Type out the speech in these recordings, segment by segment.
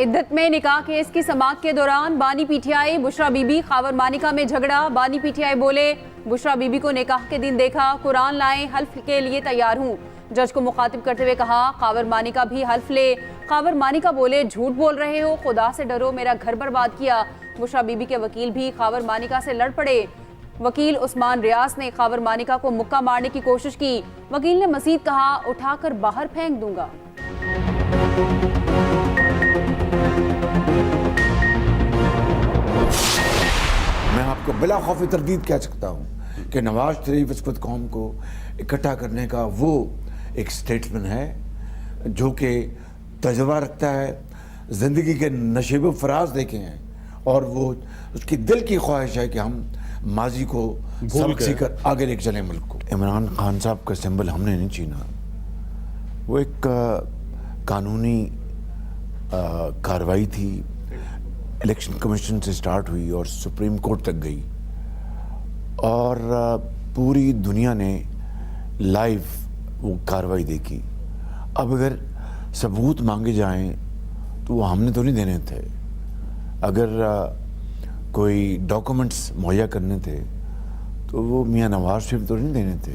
इद्दत में निकाह केस की समाअत के दौरान बानी पीटीआई बुशरा बीबी खावर मानिका में झगड़ा। बानी पीटीआई बोले, बुशरा बीबी को निकाह के दिन देखा, कुरान लाएं, हल्फ के लिए तैयार हूँ। जज को मुखातिब करते हुए कहा, खावर मानिका भी हल्फ ले। खावर मानिका बोले, झूठ बोल रहे हो, खुदा से डरो, मेरा घर बर्बाद किया। बुशरा बीबी के वकील भी खावर मानिका से लड़ पड़े। वकील उस्मान रियाज ने खावर मानिका को मुक्का मारने की कोशिश की। वकील ने मजीद कहा, उठाकर बाहर फेंक दूंगा। मैं आपको बिला खौफ तरदीद कह सकता हूँ कि नवाज शरीफ इस वक्त कौम को इकट्ठा करने का वो एक स्टेट्समैन है जो कि तजुर्बा रखता है, ज़िंदगी के नशेब फराज देखे हैं और वो उसकी दिल की ख्वाहिश है कि हम माजी को सबक सीखकर आगे लेके चलें मुल्क को। इमरान खान साहब का सिंबल हमने नहीं छीना, वो एक कानूनी कार्रवाई थी, इलेक्शन कमीशन से स्टार्ट हुई और सुप्रीम कोर्ट तक गई और पूरी दुनिया ने लाइव वो कार्रवाई देखी। अब अगर सबूत मांगे जाएं तो वो हमने तो नहीं देने थे, अगर कोई डॉक्यूमेंट्स मुहैया करने थे तो वो मियां नवाज शरीफ तो नहीं देने थे।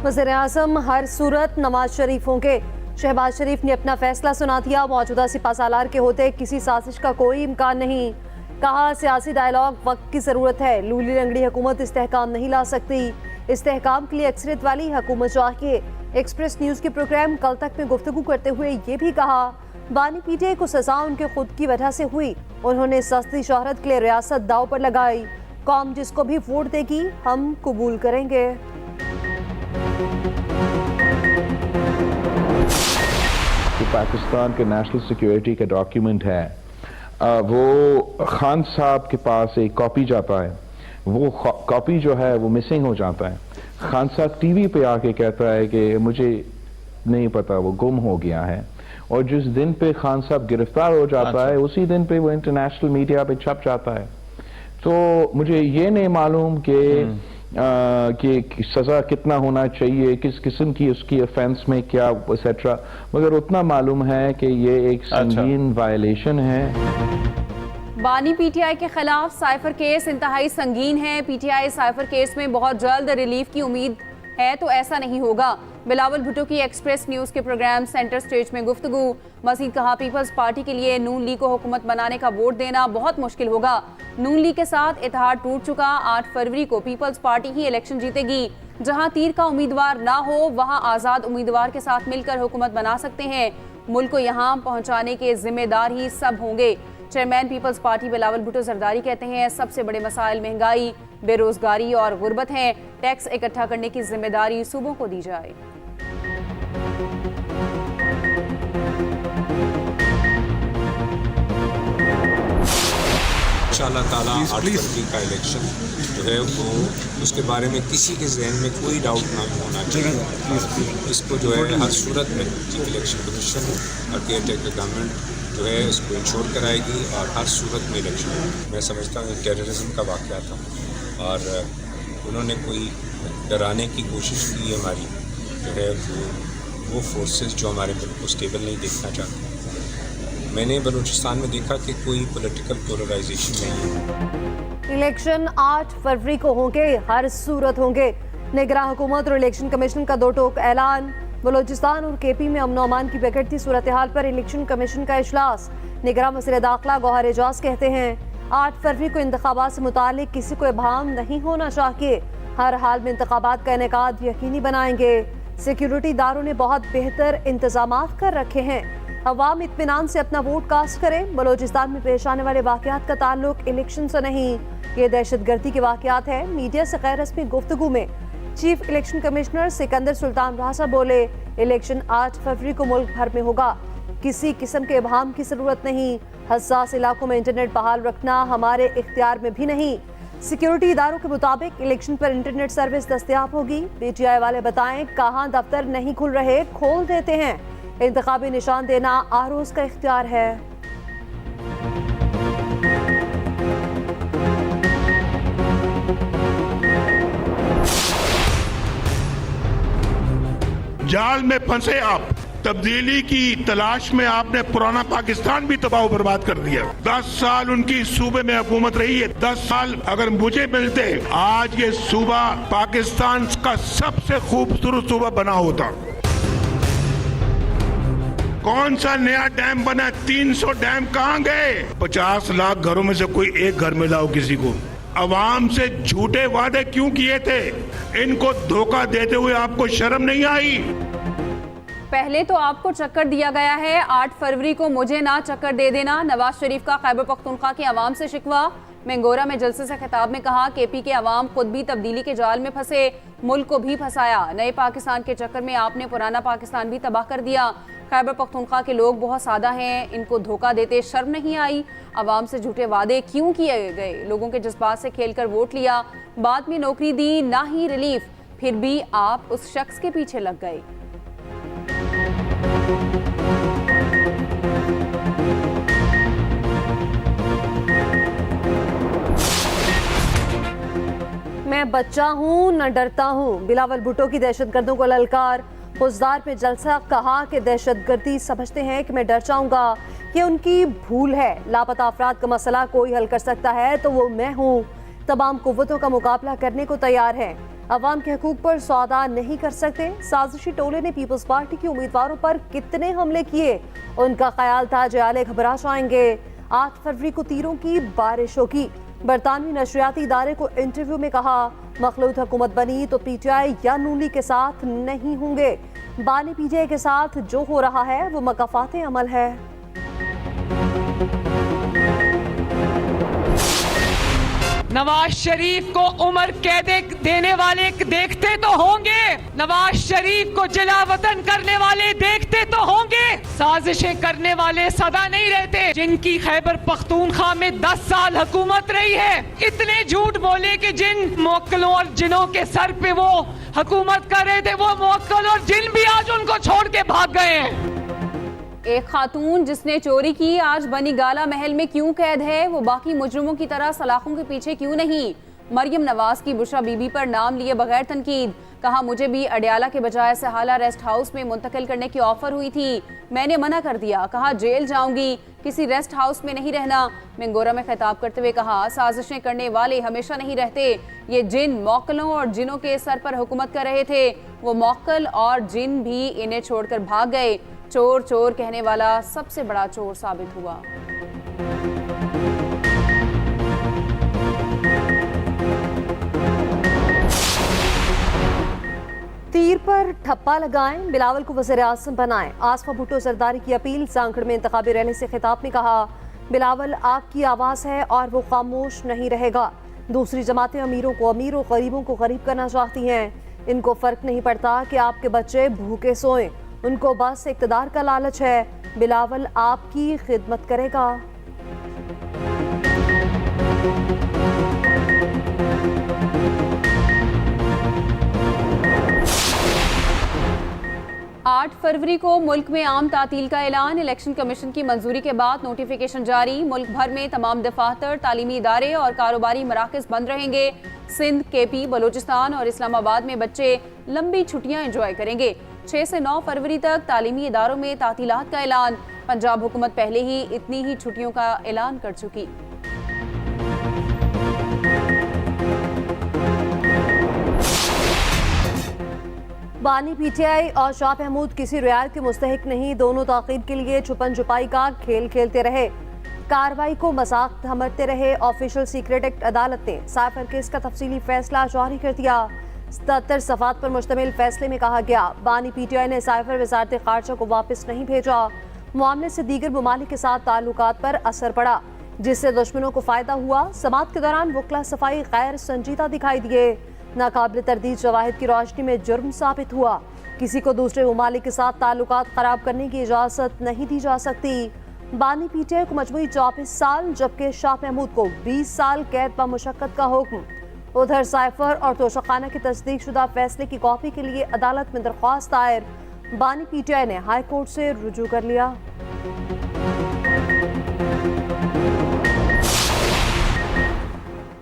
वज़ीर-ए-आज़म हर सूरत नवाज शरीफ होंगे। शहबाज शरीफ ने अपना फैसला सुना दिया। मौजूदा सिपा सालार के होते किसी साजिश का कोई इम्कान नहीं। कहा, सियासी डायलॉग वक्त की ज़रूरत है, लूली लंगड़ी हुकूमत इस्तेहकाम नहीं ला सकती, इस्तेहकाम के लिए अक्सरियत वाली हुकूमत चाहिए। एक्सप्रेस न्यूज़ के प्रोग्राम कल तक में गुफ्तगू करते हुए ये भी कहा, बानी पीटीआई को सजा उनके खुद की वजह से हुई, उन्होंने सस्ती शोहरत के लिए रियासत दाव पर लगाई। कौम जिसको भी वोट देगी हम कबूल करेंगे। पाकिस्तान के नेशनल सिक्योरिटी का डॉक्यूमेंट है, वो खान साहब के पास एक कॉपी जाता है, वो कॉपी जो है वो मिसिंग हो जाता है। खान साहब टीवी पे आके कहता है कि मुझे नहीं पता, वो गुम हो गया है। और जिस दिन पे खान साहब गिरफ्तार हो जाता है उसी दिन पे वो इंटरनेशनल मीडिया पे छप जाता है। तो मुझे ये नहीं मालूम कि सजा कितना होना चाहिए, किस किस्म की उसकी ऑफेंस में क्या एक्सेट्रा, मगर उतना मालूम है कि ये एक संगीन वायलेशन है। बानी पीटीआई के खिलाफ साइफर केस इंतहाई संगीन है। पीटीआई साइफर केस में बहुत जल्द रिलीफ की उम्मीद है तो ऐसा नहीं होगा। बिलावल भुट्टो की एक्सप्रेस न्यूज़ के प्रोग्राम सेंटर स्टेज में गुफ्तगू। मजीद कहा, पीपल्स पार्टी के लिए नून लीग को हुकूमत बनाने का वोट देना बहुत मुश्किल होगा। नून लीग के साथ इत्तेहाद टूट चुका। 8 फरवरी को पीपल्स पार्टी ही इलेक्शन जीतेगी। जहां तीर का उम्मीदवार ना हो वहां आज़ाद उम्मीदवार के साथ मिलकर हुकूमत बना सकते हैं। मुल्क को यहाँ पहुँचाने के जिम्मेदार ही सब होंगे। चेयरमैन पीपल्स पार्टी बिलावल भुट्टो जरदारी कहते हैं, सबसे बड़े मसाइल महंगाई, बेरोजगारी और गुर्बत हैं। टैक्स इकट्ठा करने की जिम्मेदारी सूबों को दी जाए। इंशाअल्लाह ताला 8 फरवरी का इलेक्शन जो है वो उसके बारे में किसी के जहन में कोई डाउट ना होना चाहिए। इसको जो है हर सूरत में चीफ इलेक्शन कमीशन और केयर टेकर गवर्नमेंट जो है इसको इंश्योर कराएगी और हर सूरत में इलेक्शन। मैं समझता हूँ टेररिज्म का वाक़या था और उन्होंने कोई डराने की कोशिश की हमारी जो है वो फोर्सेस जो हमारे मुल्क को स्टेबल नहीं देखना चाहते। मैंने बलूचिस्तान में देखा कि कोई पॉलिटिकल पोलराइजेशन नहीं है। इलेक्शन 8 फरवरी को होंगे, हर सूरत होंगे। निगरान हुकूमत और इलेक्शन कमीशन का 2 टोक ऐलान। बलूचिस्तान और केपी में अमन अमान की बिगड़ती सूरत हाल पर इलेक्शन कमीशन का इजलास। निगरान वज़ीर दाखिला गौहर एजाज कहते हैं, 8 फरवरी को इंतखाबात से मुतालिक किसी को इबाहम नहीं होना चाहिए। हर हाल में इंतखाबात का इनेकाद यकीनी बनाएंगे। सिक्योरिटी इदारों ने बहुत बेहतर इंतजामात कर रखे हैं। अवाम इत्मीनान से अपना वोट कास्ट करें। बलूचिस्तान में पेश आने वाले वाक़यात का ताल्लुक इलेक्शन से नहीं, ये दहशतगर्दी के वाक़यात है। मीडिया से गैर रस्मी गुफ्तगू में chief election commissioner Sikandar Sultan Raja बोले, इलेक्शन 8 फरवरी को मुल्क भर में होगा, किसी किस्म के इबाहम की ज़रूरत नहीं। हसास इलाकों में इंटरनेट बहाल रखना हमारे इख्तियार में भी नहीं। सिक्योरिटी इदारों के मुताबिक इलेक्शन पर इंटरनेट सर्विस दस्तयाब होगी। पीटीआई वाले बताएं, कहाँ दफ्तर नहीं खुल रहे खोल देते हैं। इंतखाबी निशान देना आरोज का इख्तियार है। जाल में फंसे आप, तब्दीली की तलाश में आपने पुराना पाकिस्तान भी तबाह बर्बाद कर दिया। 10 साल उनकी सूबे में हुकूमत रही है। 10 साल अगर मुझे मिलते, आज ये सूबा पाकिस्तान का सबसे खूबसूरत सूबा बना होता। कौन सा नया डैम बना? 300 डैम कहाँ गए? 50 लाख घरों में से कोई एक घर में लाओ किसी को। अवाम से झूठे वादे क्यों किए थे? इनको धोखा देते हुए आपको शर्म नहीं आई? पहले तो आपको चक्कर दिया गया है, 8 फरवरी को मुझे ना चक्कर दे देना। नवाज शरीफ का खैबर पख्तूनख्वा के अवाम से शिकवा। मेंगोरा में जलसे से खिताब में कहा, केपी के अवाम खुद भी तब्दीली के जाल में फंसे, मुल्क को भी फंसाया। नए पाकिस्तान के चक्कर में आपने पुराना पाकिस्तान भी तबाह कर दिया। खैबर पख्तूनख्वा के लोग बहुत सादा हैं, इनको धोखा देते शर्म नहीं आई? अवाम से झूठे वादे क्यों किए गए? लोगों के जज्बात से खेलकर वोट लिया, बाद में नौकरी दी, ना ही रिलीफ, फिर भी आप उस शख्स के पीछे लग गए। मैं बच्चा हूं न डरता हूं, बिलावल भुट्टो की दहशतगर्दों को ललकार। पुजदार पे जलसा, कहा कि दहशतगर्दी समझते हैं कि मैं डर जाऊंगा, ये उनकी भूल है। लापता अफराद का मसला कोई हल कर सकता है तो वो मैं हूं। तमाम कुव्वतों का मुकाबला करने को तैयार है। अवाम के हकूक पर सौदा नहीं कर सकते। साजिशी टोले ने पीपल्स पार्टी के उम्मीदवारों पर कितने हमले किए? उनका ख्याल था जयाले घबरा जाएंगे। 8 फरवरी को तीरों की बारिश होगी। बरतानवी नशरियाती इदारे को इंटरव्यू में कहा, मखलूत हुकूमत बनी तो पीटीआई या नूली के साथ नहीं होंगे। बानी पीटीआई के साथ जो हो रहा है वो मकाफाते अमल है। नवाज शरीफ को उम्र कैद देने वाले देखते तो होंगे, नवाज शरीफ को जिला वतन करने वाले देखते तो होंगे। साजिशें करने वाले सदा नहीं रहते। जिनकी खैबर पख्तूनख्वा में 10 साल हुकूमत रही है, इतने झूठ बोले कि जिन मुवक्किलों और जिनों के सर पे वो हुकूमत कर रहे थे, वो मुवक्किल और जिन भी आज उनको छोड़ के भाग गए हैं। एक खातून जिसने चोरी की आज बनी गाला महल में क्यों कैद है? वो बाकी मुजरिमों की तरह सलाखों के पीछे क्यों नहीं? मरियम नवाज की बुशरा बीबी पर नाम लिए बगैर तनकीद। कहा, मुझे भी अडियाला के बजाय सहाला रेस्ट हाउस में मुंतकिल करने की ऑफर हुई थी, मैंने मना कर दिया। कहा, जेल जाऊंगी, किसी रेस्ट हाउस में नहीं रहना। मेंगोरा में खिताब करते हुए कहा, साजिशें करने वाले हमेशा नहीं रहते। ये जिन मौक्कलों और जिनों के सर पर हुकूमत कर रहे थे, वो मौक्कल और जिन भी इन्हें छोड़कर भाग गए। चोर चोर कहने वाला सबसे बड़ा चोर साबित हुआ। तीर पर ठप्पा लगाएं, बिलावल को वज़ीर आज़म बनाएं। आसफा भुट्टो जरदारी की अपील। सांगड़ में इंतखाबी रैली से खिताब में कहा, बिलावल आपकी आवाज़ है और वो खामोश नहीं रहेगा। दूसरी जमातें अमीरों को अमीर और गरीबों को गरीब करना चाहती हैं। इनको फ़र्क नहीं पड़ता कि आपके बच्चे भूखे सोएं, उनको बस इक़्तिदार का लालच है। बिलावल आपकी खिदमत करेगा। आठ फरवरी को मुल्क में आम तातील का ऐलान। इलेक्शन कमीशन की मंजूरी के बाद नोटिफिकेशन जारी। मुल्क भर में तमाम दफातर, तालीमी इदारे और कारोबारी मराकज़ बंद रहेंगे। सिंध, केपी, बलूचिस्तान और इस्लामाबाद में बच्चे लंबी छुट्टियां एंजॉय करेंगे। 6 से 9 फरवरी तक तालीमी इदारों में तातीलात का ऐलान। पंजाब हुकूमत पहले ही इतनी ही छुट्टियों का ऐलान कर चुकी। बानी पीटीआई और शाह महमूद किसी रियायत के मुस्तहिक नहीं। दोनों ताक़ीद के लिए छुपन छुपाई का खेल खेलते रहे, कार्रवाई को मजाक समझते रहे। ऑफिशियल सीक्रेट एक्ट अदालत ने साइफर केस का तफसीली फैसला जारी कर दिया। 77 सफ़ात पर मुश्तमिल फैसले में कहा गया, बानी पीटीआई ने साइफर वज़ारत ख़ारजा को वापस नहीं भेजा। मामले से दीगर ममालिक के साथ ताल्लुकात पर असर पड़ा, जिससे दुश्मनों को फ़ायदा हुआ। समात के दौरान वकला सफाई गैर संजीदा दिखाई दिए। नाकाबिल तरदीद शवाहिद की रोशनी में जुर्म साबित हुआ। किसी को दूसरे ममालिक के साथ ताल्लुकात ख़राब करने की इजाज़त नहीं दी जा सकती। बानी पीटीआई को मजमूई 24 साल जबकि शाह महमूद को 20 साल कैद व मुशक्कत का हुक्म। उधर साइफर और तोशाखाना की तस्दीक शुदा फैसले की कॉपी के लिए अदालत में दरख्वास्त दायर। बानी पीटीआई ने हाई कोर्ट से रुजू कर लिया।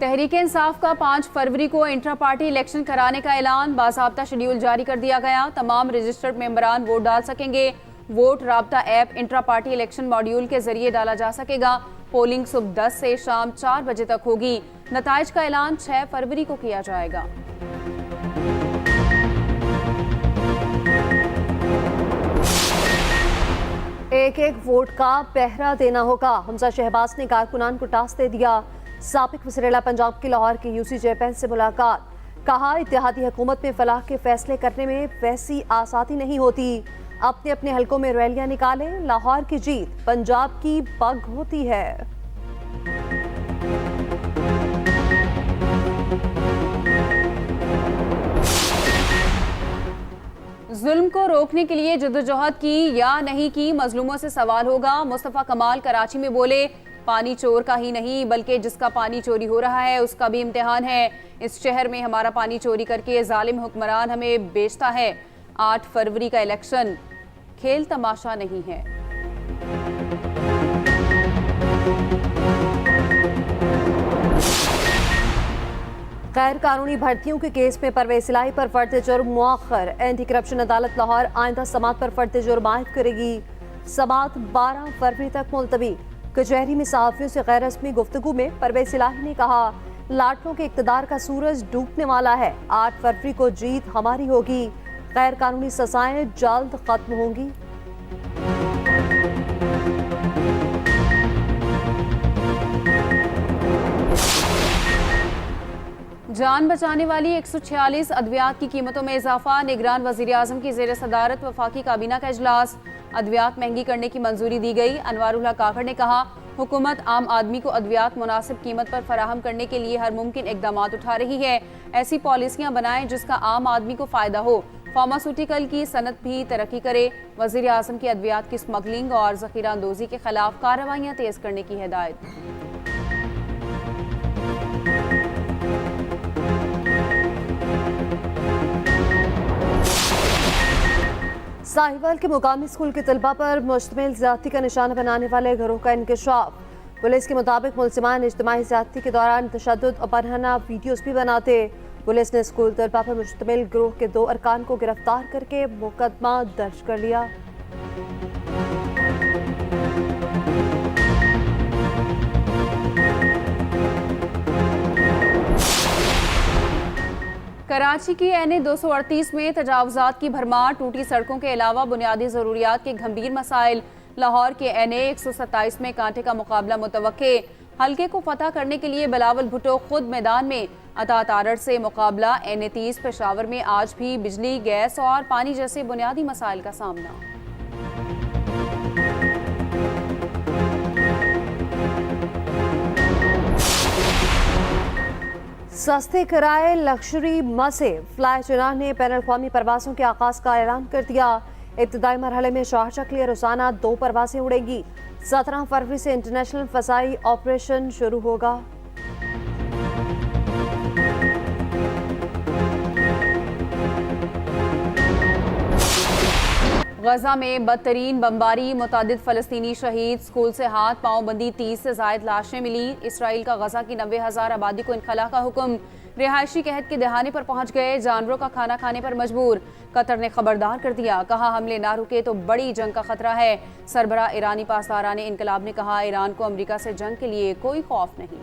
तहरीक इंसाफ का 5 फरवरी को इंट्रा पार्टी इलेक्शन कराने का ऐलान, बाज़ाब्ता शेड्यूल जारी कर दिया गया। तमाम रजिस्टर्ड मेंबरान वोट डाल सकेंगे। वोट राब्ता app intra party election module के जरिए डाला जा सकेगा। पोलिंग सुबह 10 से शाम 4 बजे तक होगी। नताइज का ऐलान 6 फरवरी को किया जाएगा। एक एक वोट का पहरा देना होगा। हमजा शहबाज ने कारकुनान को टास्क दे दिया। साबिक वज़ीर-ए-आला पंजाब की लाहौर के यूसी जयपैन से मुलाकात, कहा इत्तेहादी हुकूमत में फलाह के फैसले करने में वैसी आसानी नहीं होती। अपने अपने हलकों में रैलियां निकालें, लाहौर की जीत पंजाब की पग होती है। जुल्म को रोकने के लिए जद्दोजहद की या नहीं की, मजलूमों से सवाल होगा। मुस्तफ़ा कमाल कराची में बोले, पानी चोर का ही नहीं बल्कि जिसका पानी चोरी हो रहा है उसका भी इम्तिहान है। इस शहर में हमारा पानी चोरी करके जालिम हुक्मरान हमें बेचता है। 8 फरवरी का इलेक्शन खेल तमाशा नहीं है। गैर कानूनी भर्तियों के केस में परवेज इलाही पर फर्द जुर्म मुअख्खर। एंटी करप्शन अदालत लाहौर आइंदा समात पर फर्द जुर्म आयद करेगी। समात 12 फरवरी तक मुलतवी। कचहरी में सहाफियों से गैर रस्मी गुफ्तगू में परवेज इलाही ने कहा, लाटों के इक़्तिदार का सूरज डूबने वाला है। 8 फरवरी को जीत हमारी होगी। गैर कानूनी सजाएं जल्द खत्म होंगी। जान बचाने वाली 146 अद्वियात की कीमतों में इजाफा। निगरान वजीर आजम की ज़ेर सदारत वफाकी काबीना का इजलास। अद्वियात महंगी करने की मंजूरी दी गई। अनवारुल्लाह काकड़ ने कहा, हुकूमत आम आदमी को अद्वियात मुनासिब कीमत पर फराहम करने के लिए हर मुमकिन इकदाम उठा रही है। ऐसी पॉलिसियां बनाएं जिसका आम आदमी को फायदा हो। फार्मास्यूटिकल की सनत भी तरक्की करे। वजीर आजम की अद्वियात की स्मगलिंग और जखीरा अंदोजी के खिलाफ कार्रवाइयां तेज करने की हिदायत। साहिवाल के मुकामी स्कूल के तलबा पर मुश्तमिल ज़्यादती का निशाना बनाने वाले घरों का इंकशाफ। पुलिस के मुताबिक मुलजिमान इज्तिमाई ज़्यादती के दौरान तशद्दुद और बरहना वीडियोस भी बनाते। पुलिस ने स्कूल तलबा पर मुश्तमिल गिरोह के 2 अरकान को गिरफ्तार करके मुकदमा दर्ज कर लिया। कराची की NA 238 में तजावुजात की भरमार, टूटी सड़कों के अलावा बुनियादी ज़रूरियात के गंभीर मसाइल। लाहौर के NA 127 में कांटे का मुकाबला मुतवक्के। हल्के को फतह करने के लिए बिलावल भुट्टो खुद मैदान में। अता तारड़ से मुकाबला। NA 30 पेशावर में आज भी बिजली, गैस और पानी जैसे बुनियादी मसाइल का सामना। सस्ते किराए लग्जरी बसें। फ्लाई चेनान ने बैनुल अक़वामी परवाज़ों के आगाज़ का ऐलान कर दिया। इब्तदाई मरहले में शारजाह के लिए रोजाना 2 परवाज़ें उड़ेंगी। 17 फरवरी से इंटरनेशनल फ़ज़ाई ऑपरेशन शुरू होगा। गजा में बदतरीन बमबारी, मुतादिद फ़लस्तीनी शहीद। स्कूल से हाथ पांव बंदी, 30 से ज़ायद लाशें मिली। इसराइल का गजा की 90,000 आबादी को इनखला का हुक्म। रिहायशी कहत के दहाने पर पहुंच गए, जानवरों का खाना खाने पर मजबूर। कतर ने खबरदार कर दिया, कहा हमले ना रुके तो बड़ी जंग का खतरा है। सरबराह ईरानी पासदारान इनकलाब ने कहा, ईरान को अमरीका से जंग के लिए कोई खौफ नहीं।